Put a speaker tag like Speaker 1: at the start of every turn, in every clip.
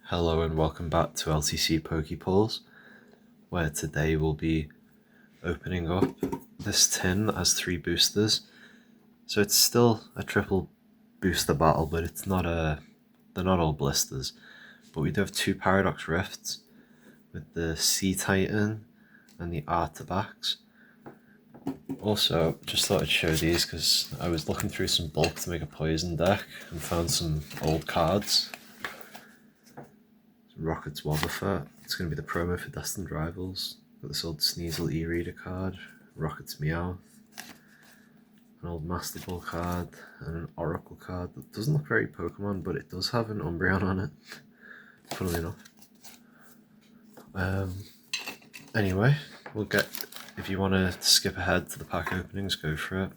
Speaker 1: Hello and welcome back to LTC Pokepulls, where today we'll be opening up this tin that has 3 boosters. So it's still a triple booster battle, but they're not all blisters. But we do have 2 Paradox Rifts with the Sea Titan and the Artabax. Also, just thought I'd show these because I was looking through some bulk to make a poison deck and found some old cards. Rocket's Wobbuffet. It's going to be the promo for Destined Rivals. Got this old Sneasel E-Reader card, Rocket's Meowth, an old Master Ball card, and an Oracle card that doesn't look very Pokemon, but it does have an Umbreon on it, funnily enough. Anyway, if you want to skip ahead to the pack openings, go for it.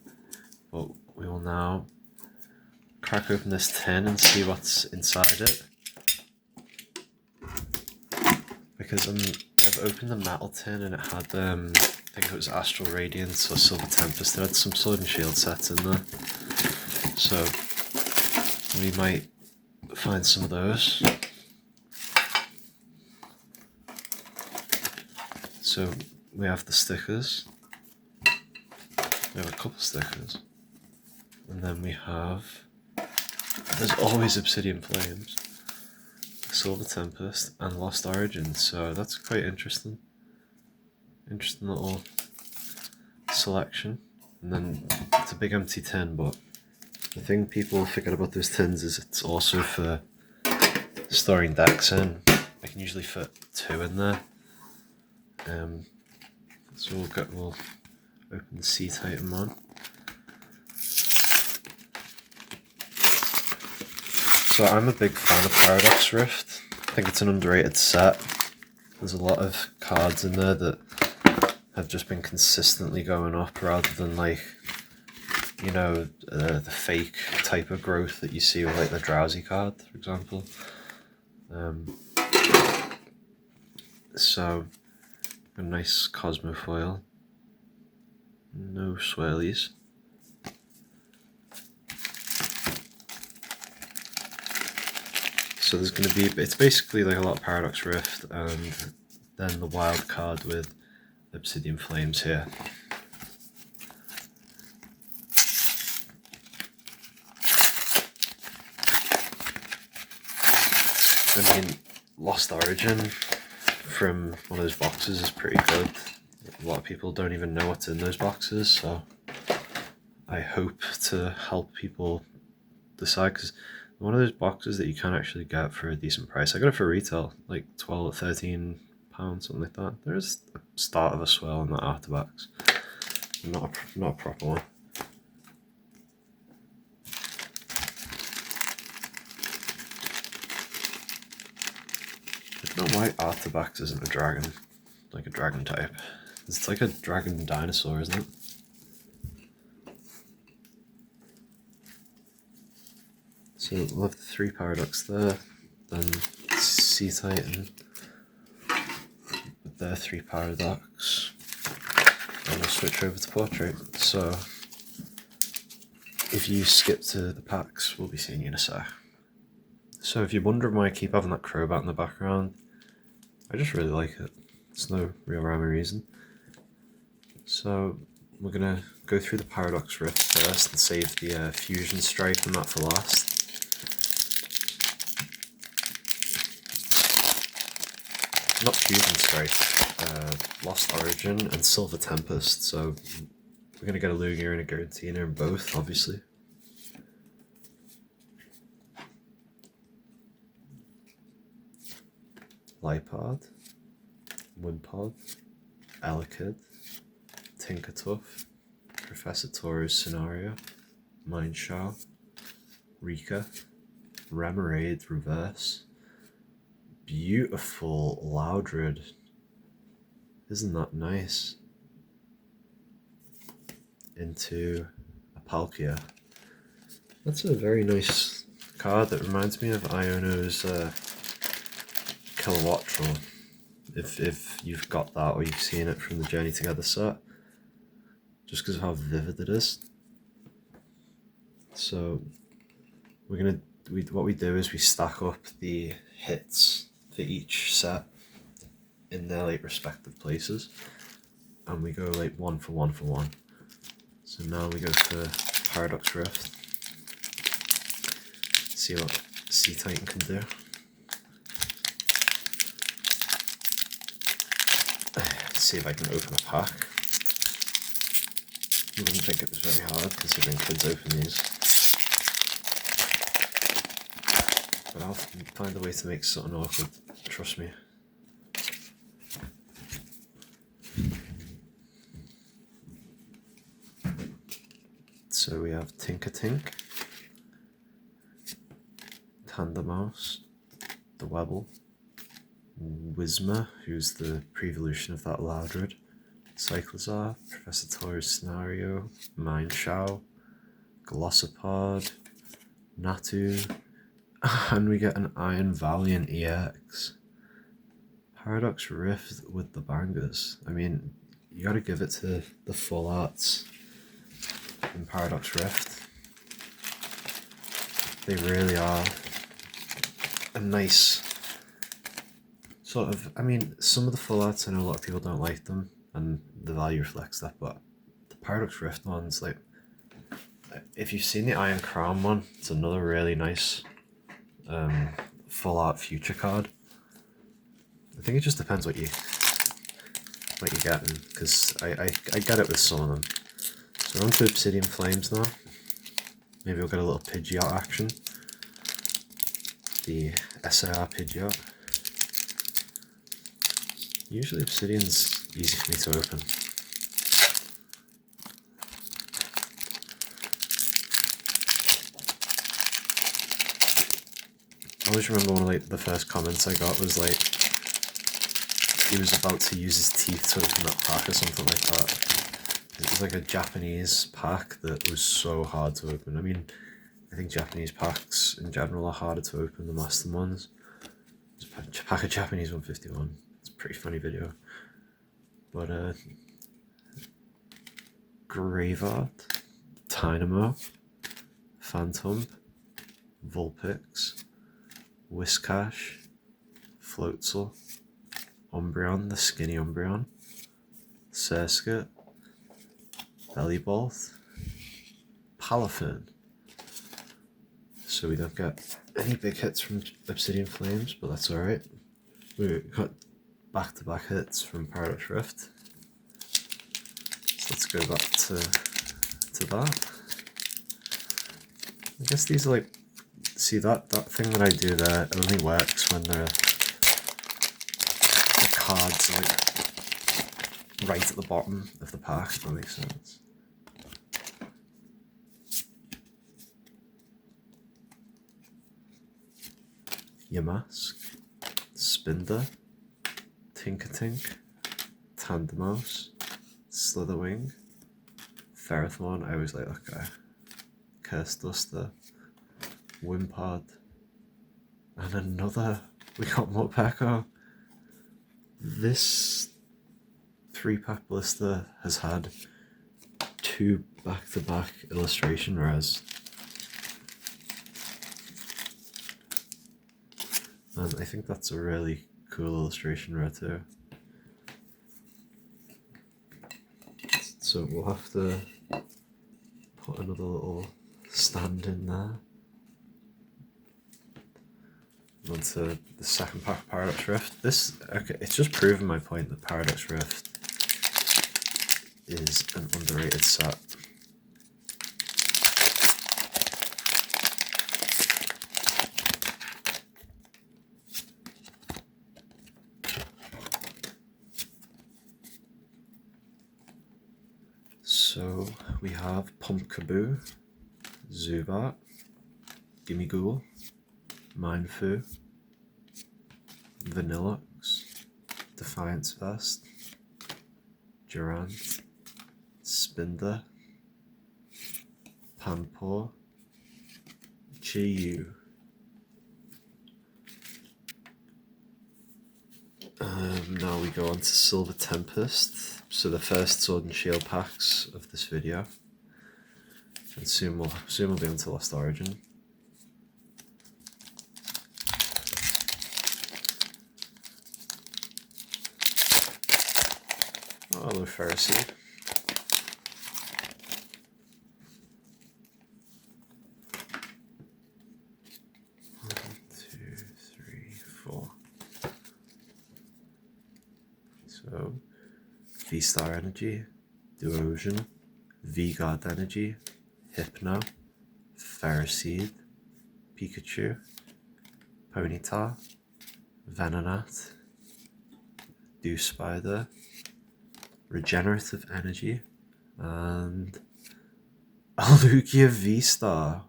Speaker 1: But we will now crack open this tin and see what's inside it. Because I've opened the metal tin and it had, I think it was Astral Radiance or Silver Tempest. It had some Sword and Shield sets in there. So we might find some of those. So we have the stickers. We have a couple stickers. And then we have, there's always Obsidian Flames, Silver Tempest, and Lost Origin, so that's quite interesting. Interesting little selection. And then it's a big empty tin, but the thing people forget about those tins is it's also for storing decks in. I can usually fit 2 in there. So we'll open the Sea Titan one. So I'm a big fan of Paradox Rift. I think it's an underrated set. There's a lot of cards in there that have just been consistently going up rather than like, you know, the fake type of growth that you see with like the Drowsy card, for example. So a nice Cosmo foil. No swirlies. So there's going to be, it's basically like a lot of Paradox Rift and then the wild card with Obsidian Flames here. I mean, Lost Origin from one of those boxes is pretty good. A lot of people don't even know what's in those boxes, so I hope to help people decide, because one of those boxes that you can actually get for a decent price. I got it for retail, like 12 or 13 pounds, something like that. There's a start of a swell in that Artabax. Not a proper one. I don't know why Artabax isn't a dragon, like a dragon type. It's like a dragon dinosaur, isn't it? So we'll have the 3 Paradox there, then Sea Titan with their 3 Paradox, and we'll switch over to Portrait. So if you skip to the packs, we'll be seeing you in a sec. So if you're wondering why I keep having that Crobat in the background, I just really like it. There's no real rhyme or reason. So we're going to go through the Paradox Rift first and save the Fusion Strike and that for last. Not Fusion Strike, Lost Origin and Silver Tempest, so we're going to get a Lugia and a Giratina in both, obviously. Lipard, Wimpod, Elekid, Tinkertuff, Professor Toro's Scenario, Mineshaw, Rika, Remoraid Reverse, beautiful Loudred. Isn't that nice? Into a Palkia. That's a very nice card that reminds me of Iono's Kilowattrel. If you've got that or you've seen it from the Journey Together set, just because of how vivid it is. So what we do is we stack up the hits for each set in their like respective places, and we go like one for one for one. So now we go for Paradox Rift. See what Sea Titan can do. Let's see if I can open a pack. I wouldn't think it was very hard considering kids open these. But I'll find a way to make something awkward, trust me. So we have Tinkertink, Tandemouse, the Webble, Whismer, who's the pre-evolution of that Loudred, Cyclozar, Professor Toru's Scenario, Mindshao, Glossopod, Natu, and we get an Iron Valiant EX. Paradox Rift with the bangers. I mean, you gotta give it to the full arts in Paradox Rift. They really are a nice sort of, I mean, some of the full arts, I know a lot of people don't like them, and the value reflects that, but the Paradox Rift ones, like, if you've seen the Iron Crown one, it's another really nice full art future card. I think it just depends what you're getting, because I get it with some of them. So we're on to Obsidian Flames now. Maybe we'll get a little Pidgeot action. The SAR Pidgeot. Usually Obsidian's easy for me to open. I always remember one of like the first comments I got was like, he was about to use his teeth to open that pack or something like that. It was like a Japanese pack that was so hard to open. I mean, I think Japanese packs in general are harder to open than Western ones. It's a pack of Japanese 151. It's a pretty funny video. But Graveart, Dynamo, Phantom, Vulpix, Whiscash, Floatzel, Umbreon, the skinny Umbreon, Surskit, Bellybolt, Palafin. So we don't get any big hits from Obsidian Flames, but that's alright. We got back-to-back hits from Paradox Rift. So let's go back to that. I guess these are like, see that thing that I do there only works when the cards are like right at the bottom of the pack, if that makes sense. Yamask, Spinder, Tinkertink, Tandemouse, Slitherwing, Ferrothorn, I always like that guy, Curse Duster, Wimpod, and another, we got more Peko. This 3-pack Blister has had 2 back-to-back illustration rares. And I think that's a really cool illustration rare too. So we'll have to put another little stand in there. On to the second pack of Paradox Rift. This, okay, it's just proven my point that Paradox Rift is an underrated set. So we have Pumpkaboo, Zubat, Gimmighoul, Mindfu, Vanilluxe, Defiance Vest, Durant, Spinder, Panpour, GU. Now we go on to Silver Tempest. So the first Sword and Shield packs of this video, and soon we'll be on to Lost Origin. Ferroseed. One, two, three, four. So V-Star Energy, Duosion, V-Guard Energy, Hypno, Ferroseed, Pikachu, Ponyta, Venonat, Dew Spider, Regenerative Energy, and a Lugia V-Star.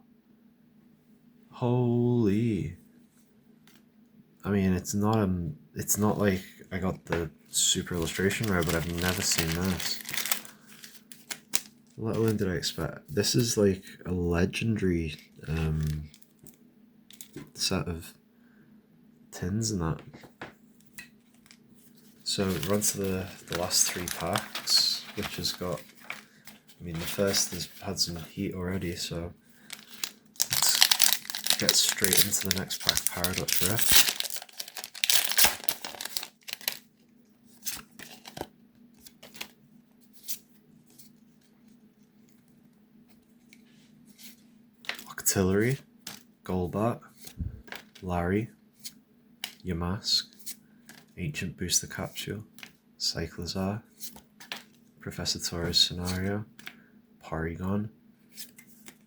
Speaker 1: Holy! I mean, it's not like I got the super illustration rare, but I've never seen this. Let alone did I expect. This is like a legendary set of tins and that. So we're on to the last 3 packs, which has got, I mean, the first has had some heat already, so let's get straight into the next pack, Paradox Rift. Octillery, Golbat, Larry, Yamask, Ancient Booster Capsule, Cyclizar, Professor Torres Scenario, Porygon,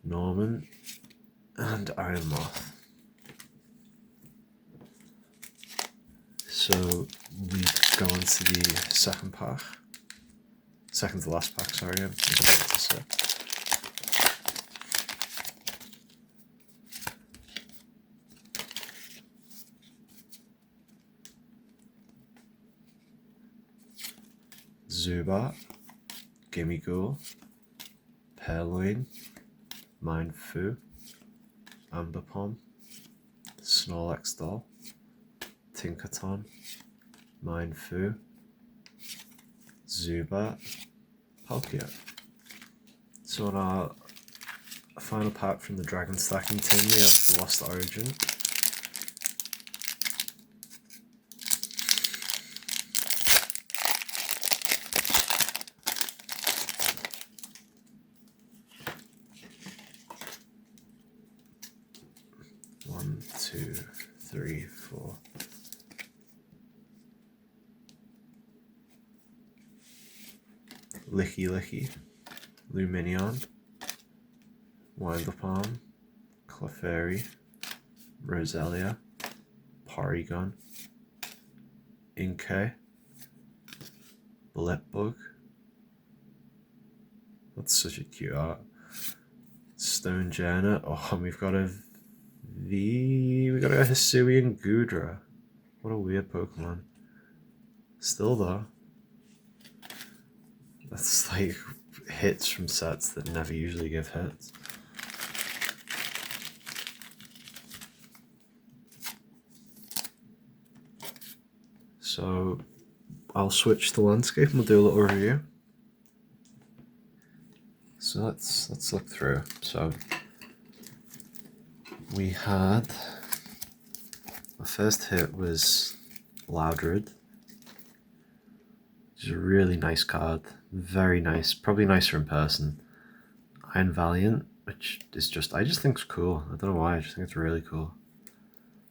Speaker 1: Norman, and Iron Moth. So we go on to the second pack. Second to last pack, sorry, I don't know what to say. Zubat, Gimmighoul, Purloin, Mindfu, Ambipom, Snorlax Doll, Tinkaton, Mindfu, Zubat, Palkia. So on our final pack from the Dragon Stacking tin, we have the Lost Origin. One, two, three, four. Licky, Luminion, Windup, Clefairy, Roselia, Porygon, Inkay, Blipbug. That's such a cute art. Stonjourner. Oh, and we've got a Hisuian Goodra. What a weird Pokemon. Still though. That's like hits from sets that never usually give hits. So I'll switch the landscape and we'll do a little review. So let's look through. So we had, our first hit was Loudred, which is a really nice card, very nice, probably nicer in person. Iron Valiant, which is I just think it's cool. I don't know why, I just think it's really cool.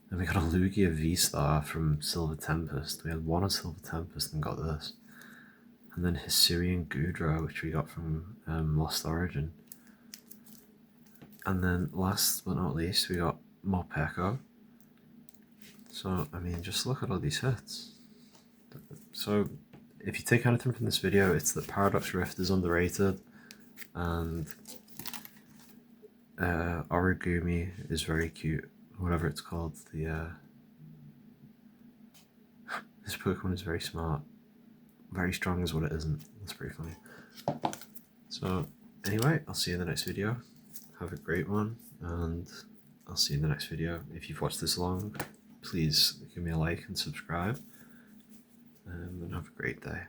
Speaker 1: Then we got a Lugia V-Star from Silver Tempest. We had one of Silver Tempest and got this. And then Hisuian Goodra, which we got from Lost Origin. And then last but not least, we got Morpeko. So, I mean, just look at all these hits. So, if you take anything from this video, it's that Paradox Rift is underrated, and Origami is very cute, whatever it's called. This Pokemon is very smart. Very strong is what it isn't. That's pretty funny. So, anyway, I'll see you in the next video. Have a great one, and I'll see you in the next video. If you've watched this long, please give me a like and subscribe, and have a great day.